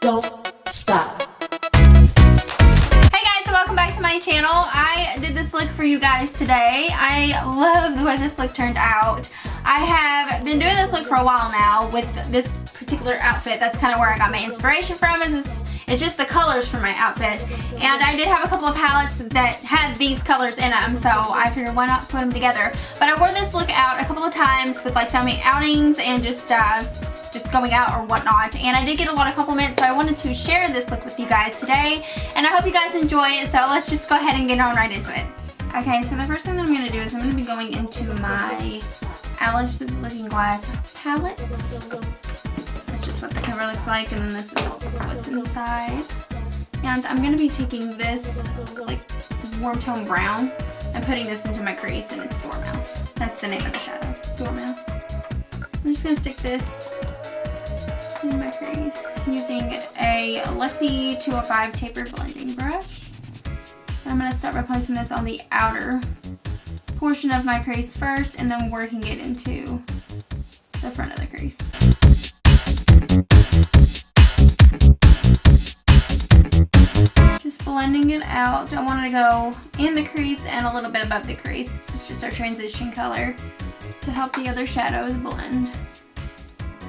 don't stop. Hey guys, and welcome back to my channel. I did this look for you guys today. I love the way this look turned out. I have been doing this look for a while now with this particular outfit. That's kind of where I got my inspiration from. It's just the colors for my outfit. And I did have a couple of palettes that had these colors in them, so I figured why not put them together. But I wore this look out a couple of times with like filming outings and just going out or whatnot. And I did get a lot of compliments, so I wanted to share this look with you guys today. And I hope you guys enjoy it, so let's just go ahead and get on right into it. Okay, so the first thing that I'm going to do is I'm going to be going into my Alice Through the Looking Glass palette. That's just what the cover looks like, and then this is what's inside. And I'm going to be taking this like warm tone brown and putting this into my crease, and it's Dormouse. That's the name of the shadow, Dormouse. I'm just going to stick this in my crease using a Lexi 205 taper blending brush. And I'm going to start by placing this on the outer portion of my crease first, and then working it into the front of the crease. Just blending it out. I want it to go in the crease and a little bit above the crease. This is just our transition color to help the other shadows blend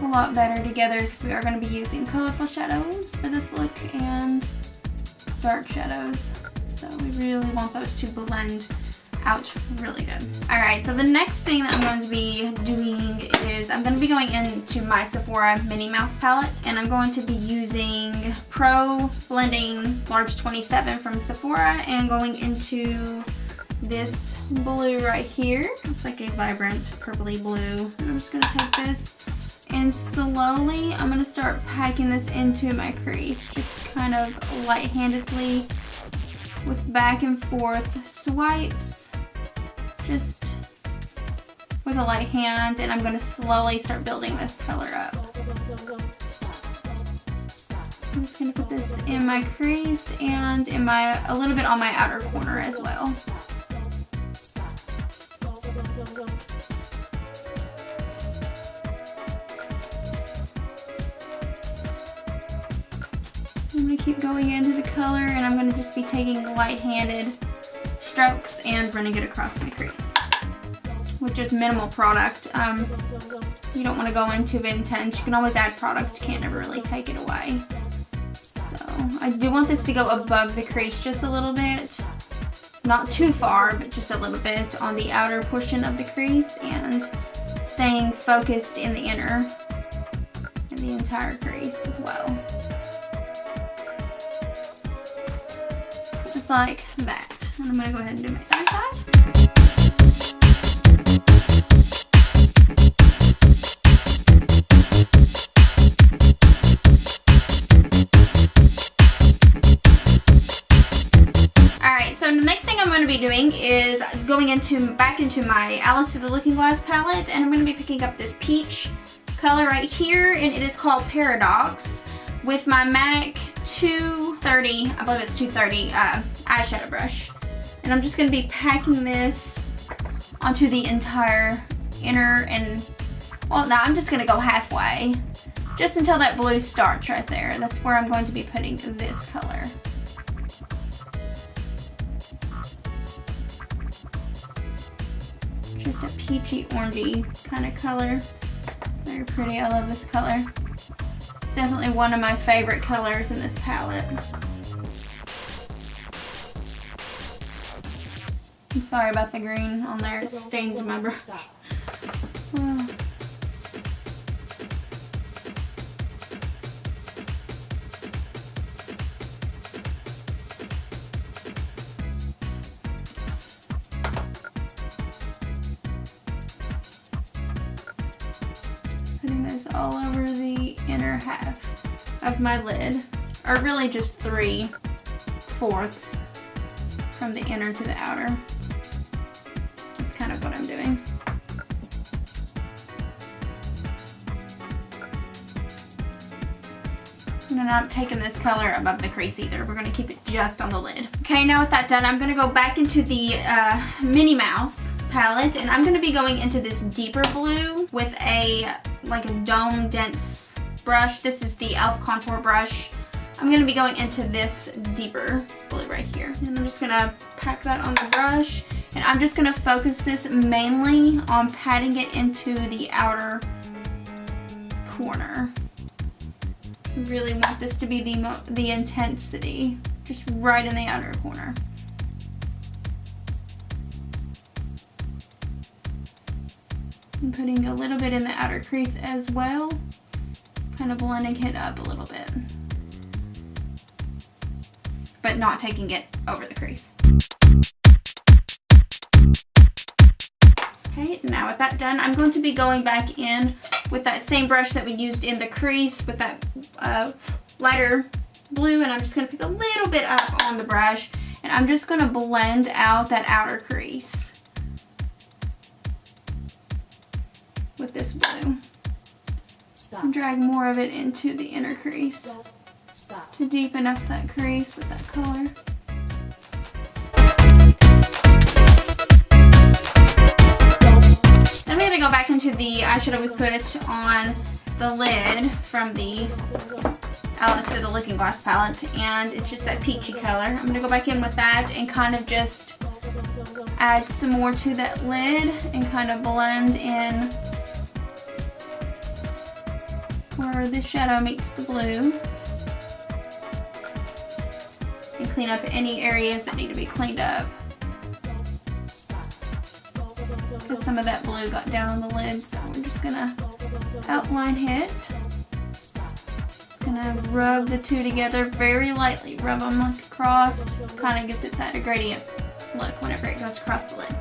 a lot better together, because we are going to be using colorful shadows for this look and dark shadows. So we really want those to blend out really good. Alright, so the next thing that I'm going to be doing is I'm going to be going into my Sephora Minnie Mouse palette, and I'm going to be using Pro Blending Large 27 from Sephora and going into this blue right here. It's like a vibrant purpley blue. And I'm just going to take this and slowly I'm going to start packing this into my crease, just kind of light-handedly with back and forth swipes, just with a light hand, and I'm going to slowly start building this color up. I'm just going to put this in my crease and in a little bit on my outer corner as well. I'm going to keep going into the color, and I'm going to just be taking light-handed strokes and running it across my crease with just minimal product. You don't want to go into it intense. You can always add product. You can't ever really take it away. So I do want this to go above the crease just a little bit. Not too far, but just a little bit on the outer portion of the crease, and staying focused in the inner and the entire crease as well. Just like that. And I'm going to go ahead and do my other side. Alright, so the next thing I'm going to be doing is going back into my Alice Through the Looking Glass palette, and I'm going to be picking up this peach color right here, and it is called Paradox, with my MAC 230, I believe it's 230 eyeshadow brush. And I'm just going to be packing this onto the entire inner, and, well, now I'm just going to go halfway, just until that blue starts right there. That's where I'm going to be putting this color. Just a peachy, orangey kind of color. Very pretty. I love this color. It's definitely one of my favorite colors in this palette. I'm sorry about the green on there. It stains my brush. Putting this all over the inner half of my lid, or really just 3/4 from the inner to the outer. That's kind of what I'm doing. And I'm not taking this color above the crease either. We're going to keep it just on the lid. Okay, now with that done, I'm going to go back into the Minnie Mouse palette, and I'm going to be going into this deeper blue with a like a dome dense brush. This is the e.l.f. contour brush. I'm going to be going into this deeper blue right here. And I'm just going to pack that on the brush. And I'm just going to focus this mainly on patting it into the outer corner. I really want this to be the intensity, just right in the outer corner. I'm putting a little bit in the outer crease as well, kind of blending it up a little bit, but not taking it over the crease. Okay, now with that done, I'm going to be going back in with that same brush that we used in the crease with that lighter blue, and I'm just going to pick a little bit up on the brush, and I'm just going to blend out that outer crease with this blue. And drag more of it into the inner crease to deepen up that crease with that color. Then we're going to go back into the eyeshadow we put on the lid from the Alice Through the Looking Glass palette, and it's just that peachy color. I'm going to go back in with that and kind of just add some more to that lid and kind of blend in where this shadow meets the blue, and clean up any areas that need to be cleaned up, because some of that blue got down on the lid. So we're just gonna outline it. Gonna rub the two together very lightly, rub them like across, kind of gives it that gradient look whenever it goes across the lid.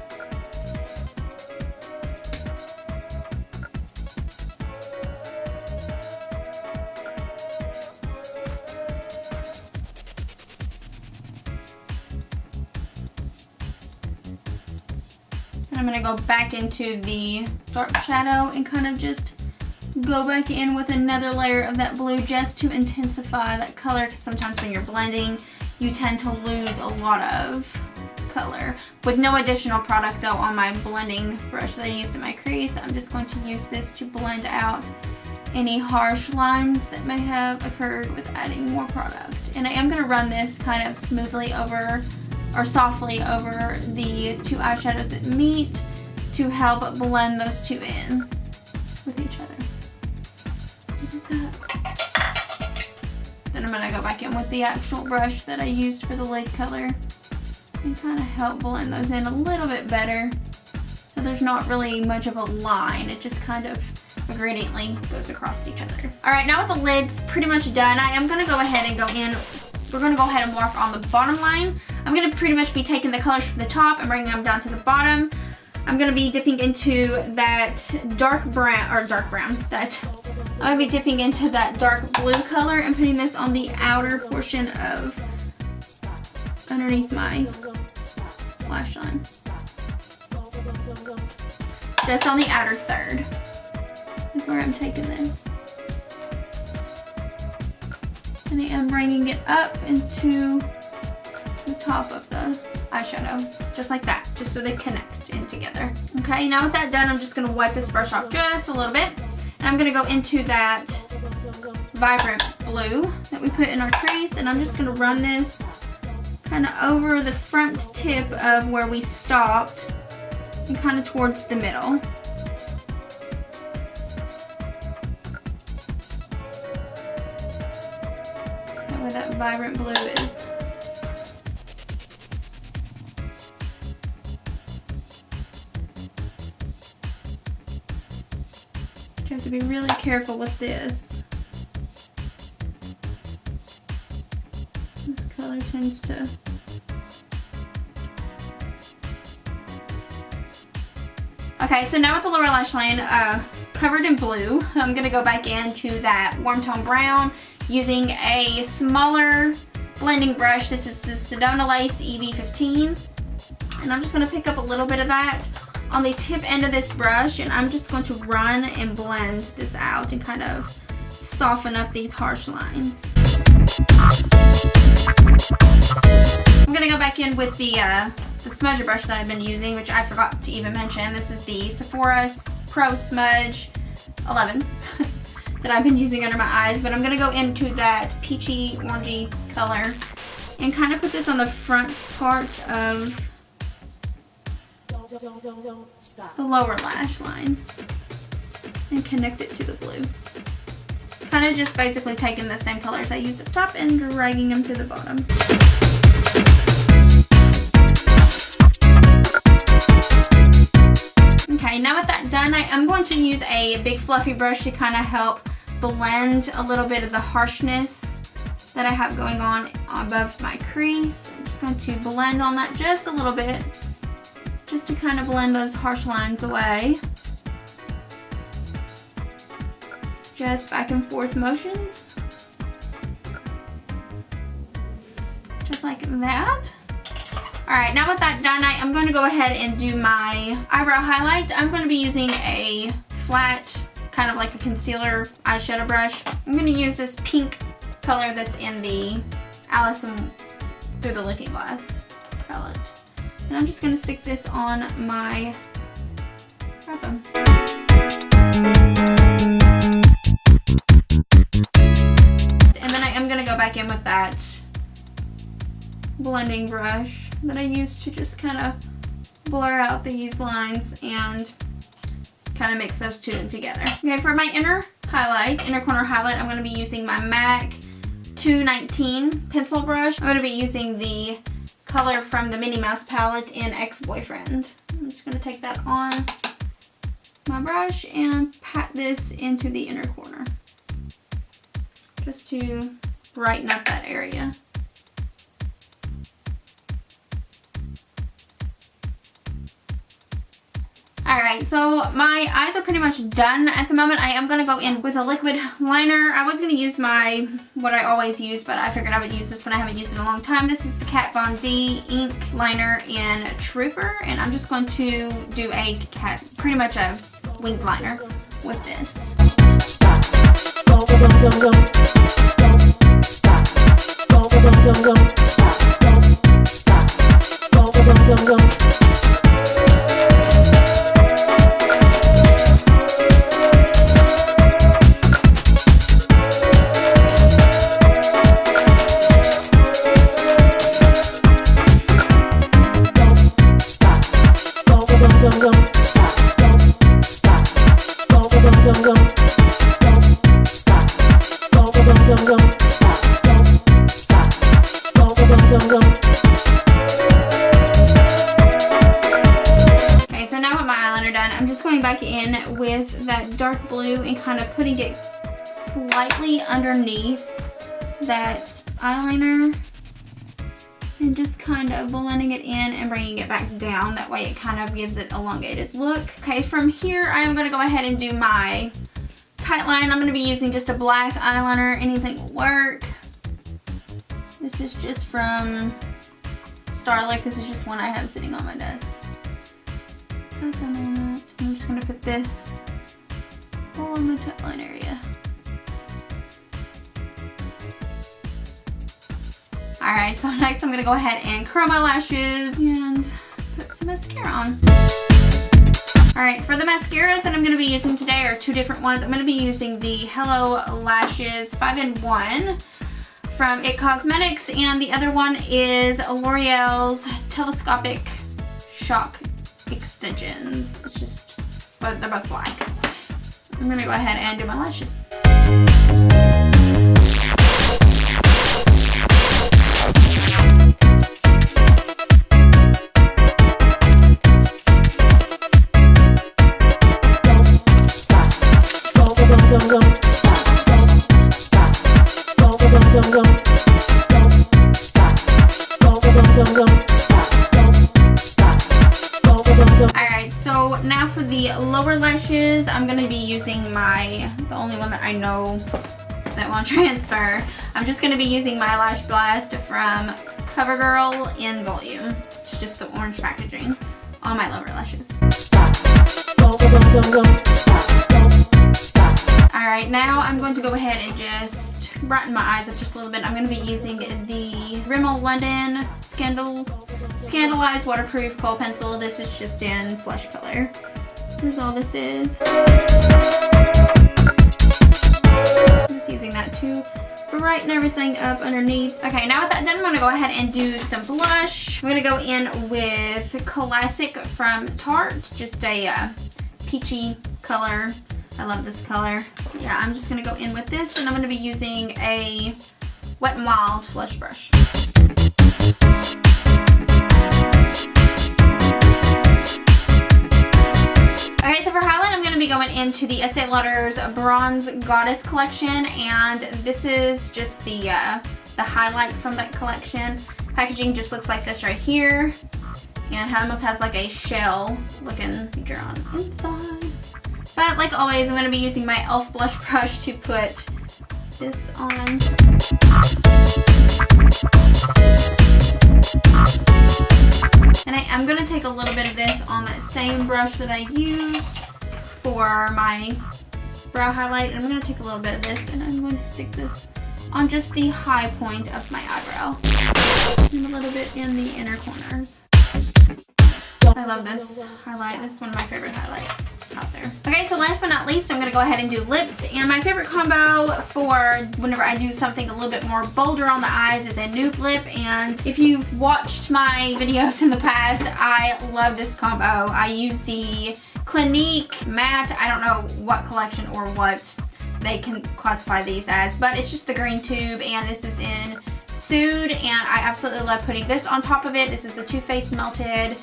I'm going to go back into the dark shadow and kind of just go back in with another layer of that blue just to intensify that color, because sometimes when you're blending you tend to lose a lot of color. With no additional product though on my blending brush that I used in my crease, I'm just going to use this to blend out any harsh lines that may have occurred with adding more product. And I am going to run this kind of smoothly over, or softly over, the two eyeshadows that meet to help blend those two in with each other. Just like that. Then I'm going to go back in with the actual brush that I used for the lid color and kind of help blend those in a little bit better, so there's not really much of a line. It just kind of gradiently goes across each other. Alright, now with the lids pretty much done, I am going to go ahead and go in. We're going to go ahead and mark on the bottom line. I'm going to pretty much be taking the colors from the top and bringing them down to the bottom. I'm going to be dipping into that dark brown, I'm going to be dipping into that dark blue color and putting this on the outer portion of underneath my lash line. Just on the outer third is where I'm taking this. And I am bringing it up into the top of the eyeshadow, just like that, just so they connect in together. Okay, now with that done, I'm just going to wipe this brush off just a little bit, and I'm going to go into that vibrant blue that we put in our crease, and I'm just going to run this kind of over the front tip of where we stopped and kind of towards the middle. Where that vibrant blue is. You have to be really careful with this. This color tends to Okay, so now with the lower lash line covered in blue, I'm going to go back into that warm tone brown using a smaller blending brush. This is the Scandaleyes EB15. And I'm just going to pick up a little bit of that on the tip end of this brush, and I'm just going to run and blend this out and kind of soften up these harsh lines. I'm going to go back in with the smudger brush that I've been using, which I forgot to even mention. This is the Sephora Pro Smudge 11. that I've been using under my eyes, but I'm going to go into that peachy orangey color and kind of put this on the front part of the lower lash line and connect it to the blue. Kind of just basically taking the same colors I used up top and dragging them to the bottom. Okay, now with that done, I'm going to use a big fluffy brush to kind of help blend a little bit of the harshness that I have going on above my crease. I'm just going to blend on that just a little bit, just to kind of blend those harsh lines away. Just back and forth motions. Just like that. Alright, now with that done, I'm going to go ahead and do my eyebrow highlight. I'm going to be using a flat, kind of like a concealer eyeshadow brush. I'm going to use this pink color that's in the Alice Through the Looking Glass palette. And I'm just going to stick this on my brow bone. And then I'm going to go back in with that blending brush that I used to just kind of blur out these lines and kind of mix those two together. Okay, for my inner corner highlight, I'm going to be using my MAC 219 pencil brush. I'm going to be using the color from the Minnie Mouse palette in Ex-Boyfriend. I'm just going to take that on my brush and pat this into the inner corner, just to brighten up that area. Alright, so my eyes are pretty much done at the moment. I am going to go in with a liquid liner. I was going to use what I always use, but I figured I would use this one. I haven't used it in a long time. This is the Kat Von D ink liner in Trooper, and I'm just going to do pretty much a winged liner with this. Stop. Stop. Okay, so now with my eyeliner done, I'm just going back in with that dark blue and kind of putting it slightly underneath that eyeliner and just kind of blending it in and bringing it back down. That way it kind of gives it an elongated look. Okay, from here I am going to go ahead and do my tight line. I'm going to be using just a black eyeliner. Anything will work. This is just from StaRlook. This is just one I have sitting on my desk. I'm just going to put this all on the tight line area. Alright, so next I'm going to go ahead and curl my lashes and put some mascara on. Alright, for the mascaras that I'm going to be using today are two different ones. I'm going to be using the Hello Lashes 5-in-1 from itCosmetics, and the other one is L'Oreal's Telescopic Shock Extensions. It's just, they're both black. I'm going to go ahead and do my lashes. Alright, so now for the lower lashes, I'm going to be using the only one that I know that won't transfer. I'm just going to be using my Lashblast from CoverGirl in Volume. It's just the orange packaging on my lower lashes. Alright, now I'm going to go ahead and just brighten my eyes up just a little bit. I'm going to be using the Rimmel London Scandaleyes Waterproof Kohl Pencil. This is just in Flesh Color. This is all this is. just using that to brighten everything up underneath. Okay, now with that done, I'm gonna go ahead and do some blush. I'm gonna go in with Classic from Tarte, just a peachy color. I love this color. Yeah, I'm just gonna go in with this, and I'm gonna be using a Wet n Wild blush brush. Okay, so for highlight, I'm going to be going into the Estee Lauder's Bronze Goddess collection, and this is just the highlight from that collection. Packaging just looks like this right here, and it almost has like a shell looking feature on the inside. But like always, I'm going to be using my e.l.f. blush brush to put this on. And I'm going to take a little bit of this on that same brush that I used for my brow highlight. And I'm going to take a little bit of this, and I'm going to stick this on just the high point of my eyebrow. And a little bit in the inner corners. I love this highlight. This is one of my favorite highlights out there. Okay, so last but not least, I'm going to go ahead and do lips. And my favorite combo for whenever I do something a little bit more bolder on the eyes is a nude lip. And if you've watched my videos in the past, I love this combo. I use the Clinique Matte. I don't know what collection or what they can classify these as, but it's just the green tube, and this is in Nude, and I absolutely love putting this on top of it. This is the Too Faced Melted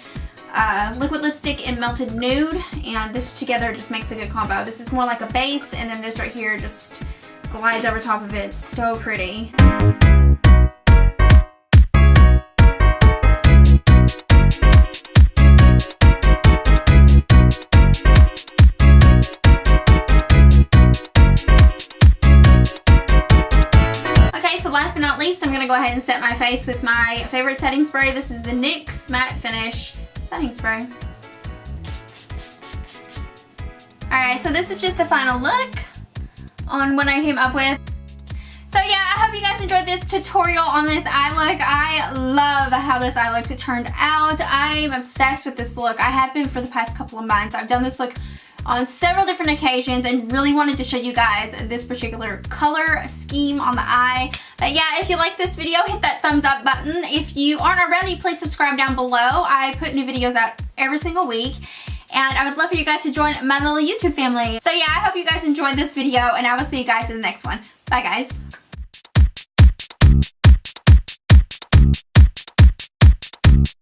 liquid lipstick in Melted Nude, and this together just makes a good combo. This is more like a base, and then this right here just glides over top of it. It's so pretty. Last but not least, I'm going to go ahead and set my face with my favorite setting spray. This is the NYX Matte Finish setting spray. Alright, so this is just the final look on what I came up with. So yeah, I hope you guys enjoyed this tutorial on this eye look. I love how this eye look turned out. I'm obsessed with this look. I have been for the past couple of months. I've done this look on several different occasions and really wanted to show you guys this particular color scheme on the eye. But yeah, if you like this video, hit that thumbs up button. If you aren't already, please subscribe down below. I put new videos out every single week, and I would love for you guys to join my little YouTube family. So yeah, I hope you guys enjoyed this video, and I will see you guys in the next one. Bye guys.